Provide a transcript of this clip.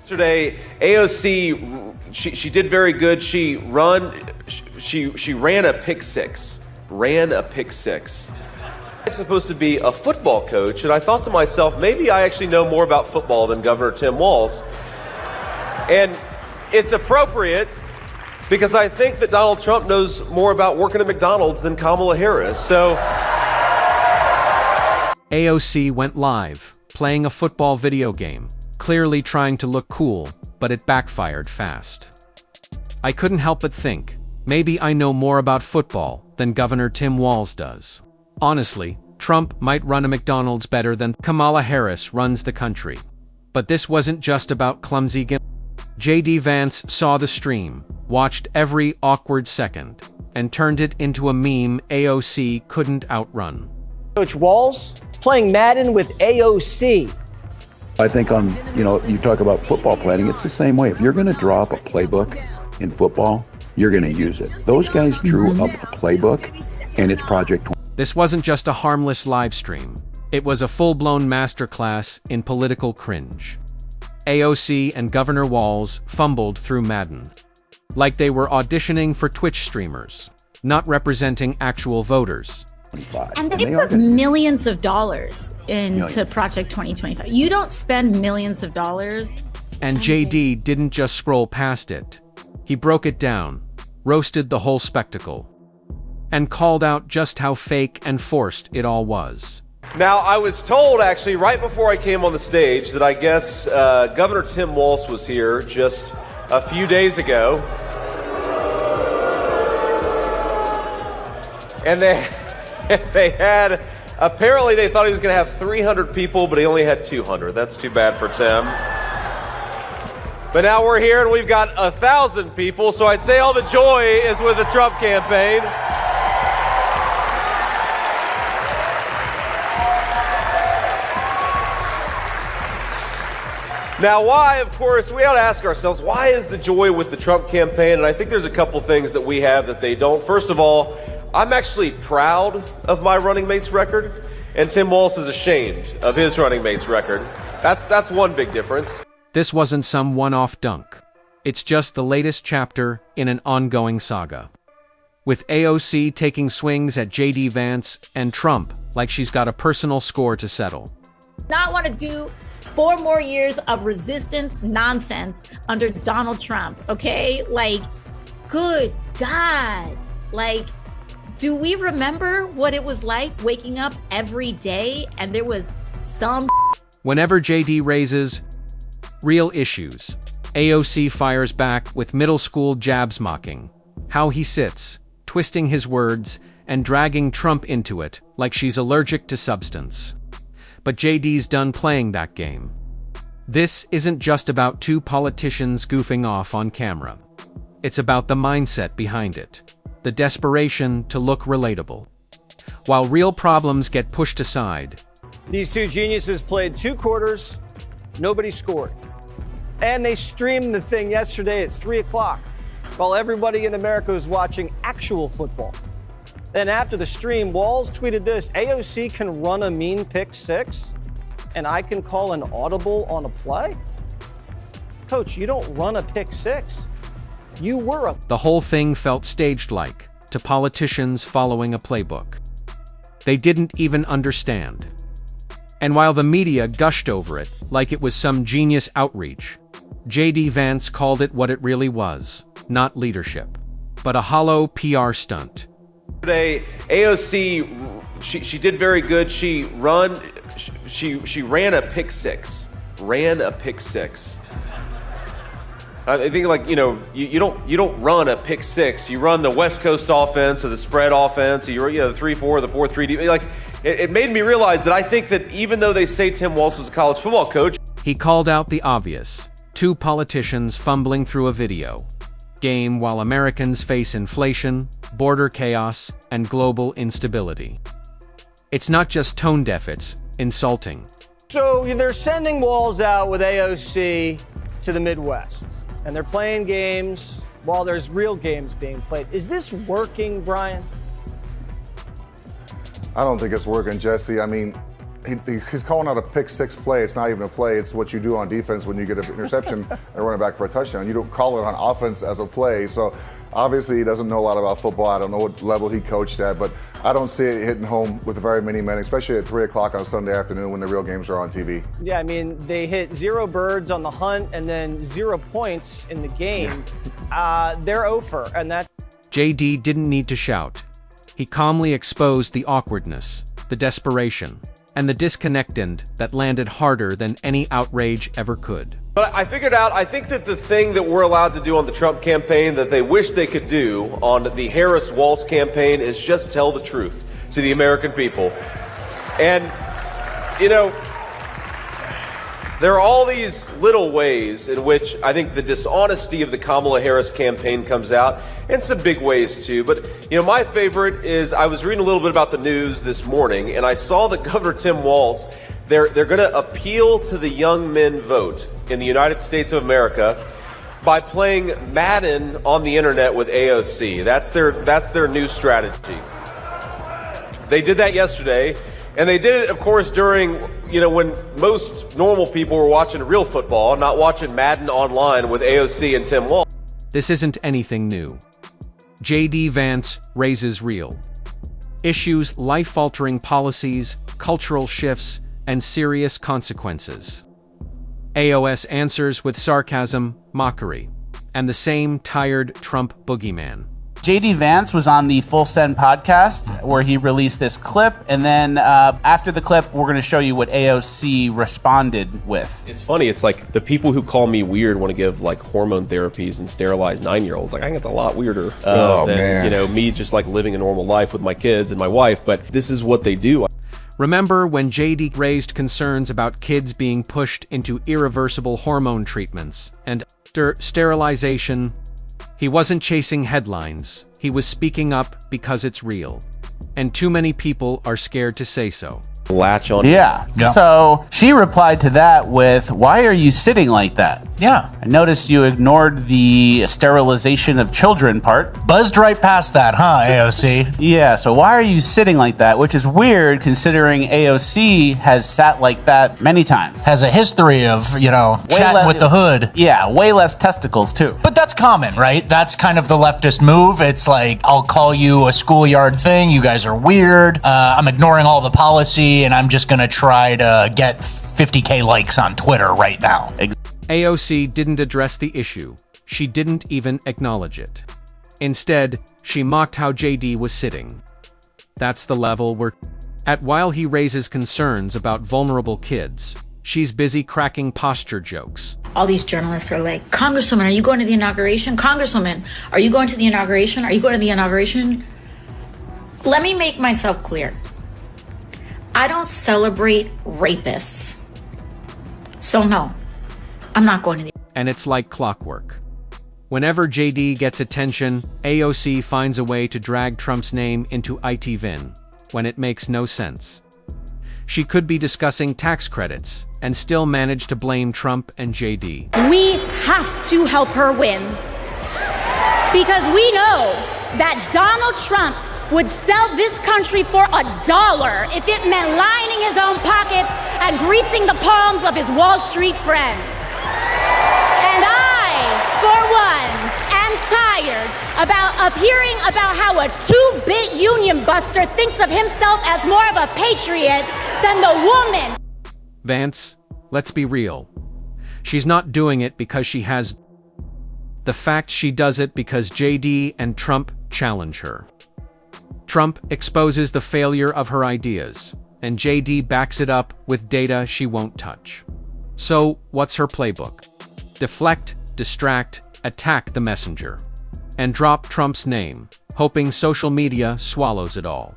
Yesterday, AOC, she did very good. She ran a pick six. Ran a pick six. I'm supposed to be a football coach, and I thought to myself, maybe I actually know more about football than Governor Tim Walz. And it's appropriate because I think that Donald Trump knows more about working at McDonald's than Kamala Harris. So AOC went live, playing a football video game, clearly trying to look cool, but it backfired fast. I couldn't help but think, maybe I know more about football than Governor Tim Walz does. Honestly, Trump might run a McDonald's better than Kamala Harris runs the country. But this wasn't just about clumsy gimmicks. JD Vance saw the stream, watched every awkward second, and turned it into a meme AOC couldn't outrun. Coach Walz playing Madden with AOC. I think you talk about football planning, it's the same way. If you're going to draw up a playbook in football, you're going to use it. Those guys drew up a playbook, and it's Project 20. This wasn't just a harmless live stream. It was a full-blown masterclass in political cringe. AOC and Governor Walz fumbled through Madden, like they were auditioning for Twitch streamers, not representing actual voters. And they put millions of dollars into Project 2025. You don't spend millions of dollars. And JD didn't just scroll past it. He broke it down, roasted the whole spectacle, and called out just how fake and forced it all was. now I was told actually right before I came on the stage that I guess Governor Tim Walz was here just a few days ago. And they had, apparently they thought he was going to have 300 people, but he only had 200. That's too bad for Tim. But now we're here and we've got 1,000 people, so I'd say all the joy is with the Trump campaign. Now, why, of course, we ought to ask ourselves, why is the joy with the Trump campaign? And I think there's a couple things that we have that they don't. First of all, I'm actually proud of my running mate's record, and Tim Walz is ashamed of his running mate's record. That's one big difference. This wasn't some one-off dunk. It's just the latest chapter in an ongoing saga. With AOC taking swings at JD Vance and Trump like she's got a personal score to settle. Not want to do 4 more years of resistance nonsense under Donald Trump, okay? Like, good God. Like, do we remember what it was like waking up every day and there was some... Whenever JD raises real issues, AOC fires back with middle school jabs mocking how he sits, twisting his words, and dragging Trump into it like she's allergic to substance. But JD's done playing that game. This isn't just about two politicians goofing off on camera. It's about the mindset behind it, the desperation to look relatable. While real problems get pushed aside, These two geniuses played 2 quarters, nobody scored. And they streamed the thing yesterday at 3 o'clock while everybody in America was watching actual football. Then after the stream, Walz tweeted this: AOC can run a mean pick 6 and I can call an audible on a play? Coach, you don't run a pick 6. You were a... The whole thing felt staged-like to politicians following a playbook. They didn't even understand. And while the media gushed over it like it was some genius outreach, JD Vance called it what it really was, not leadership, but a hollow PR stunt. Today, AOC, she did very good. She ran a pick 6. Ran a pick 6. I think, like, you don't run a pick 6. You run the West Coast offense or the spread offense, or the 3-4, the 4-3. Like, it made me realize that I think that even though they say Tim Walz was a college football coach, he called out the obvious: 2 politicians fumbling through a video game while Americans face inflation, border chaos, and global instability. It's not just tone deaf, it's insulting. So they're sending Walz out with AOC to the Midwest, and they're playing games while there's real games being played. Is this working, Brian? I don't think it's working, Jesse. I mean, he's calling out a pick six play. It's not even a play. It's what you do on defense when you get an interception and run it back for a touchdown. You don't call it on offense as a play. So obviously he doesn't know a lot about football. I don't know what level he coached at, but I don't see it hitting home with very many men, especially at 3 o'clock on a Sunday afternoon when the real games are on TV. Yeah, I mean, they hit 0 birds on the hunt and then 0 points in the game. They're over, and that. JD didn't need to shout. He calmly exposed the awkwardness, the desperation, and the disconnect that landed harder than any outrage ever could. But I figured out, I think that the thing that we're allowed to do on the Trump campaign that they wish they could do on the Harris-Walz campaign is just tell the truth to the American people. And, you know, there are all these little ways in which I think the dishonesty of the Kamala Harris campaign comes out, and some big ways too. But, you know, my favorite is I was reading a little bit about the news this morning, and I saw that Governor Tim Walz, they're going to appeal to the young men vote in the United States of America by playing Madden on the internet with AOC. That's their new strategy. They did that yesterday. And they did it, of course, during, you know, when most normal people were watching real football, not watching Madden online with AOC and Tim Walz. This isn't anything new. JD Vance raises real issues, life-altering policies, cultural shifts, and serious consequences. AOS answers with sarcasm, mockery, and the same tired Trump boogeyman. JD Vance was on the Full Send podcast where he released this clip, and then after the clip, we're going to show you what AOC responded with. It's funny. It's like the people who call me weird want to give like hormone therapies and sterilize 9-year-olds. Like I think it's a lot weirder than you know, me just like living a normal life with my kids and my wife. But this is what they do. Remember when JD raised concerns about kids being pushed into irreversible hormone treatments and sterilization? He wasn't chasing headlines. He was speaking up because it's real. And too many people are scared to say so. Latch on. Yeah. So she replied to that with, "Why are you sitting like that?" Yeah. I noticed you ignored the sterilization of children part. Buzzed right past that, huh, AOC? Yeah, so why are you sitting like that? Which is weird considering AOC has sat like that many times. Has a history of, you know, chatting with the hood. Yeah, way less testicles too. But that's common, right? That's kind of the leftist move. It's like, I'll call you a schoolyard thing. You guys are weird. I'm ignoring all the policy, and I'm just going to try to get 50K likes on Twitter right now. AOC didn't address the issue. She didn't even acknowledge it. Instead, she mocked how JD was sitting. That's the level we're at. While he raises concerns about vulnerable kids, she's busy cracking posture jokes. All these journalists are like, Congresswoman, are you going to the inauguration? Congresswoman, are you going to the inauguration? Are you going to the inauguration? Let me make myself clear. I don't celebrate rapists. So no, I'm not going to the... And it's like clockwork. Whenever JD gets attention, AOC finds a way to drag Trump's name into ITVIN, when it makes no sense. She could be discussing tax credits, and still manage to blame Trump and JD. We have to help her win. Because we know that Donald Trump would sell this country for $1 if it meant lining his own pockets and greasing the palms of his Wall Street friends. And I, for one, am tired of hearing about how a 2-bit union buster thinks of himself as more of a patriot than the woman. Vance, let's be real. She's not doing it because she has... The fact she does it because JD and Trump challenge her. Trump exposes the failure of her ideas, and JD backs it up with data she won't touch. So, what's her playbook? Deflect, distract, attack the messenger, and drop Trump's name, hoping social media swallows it all.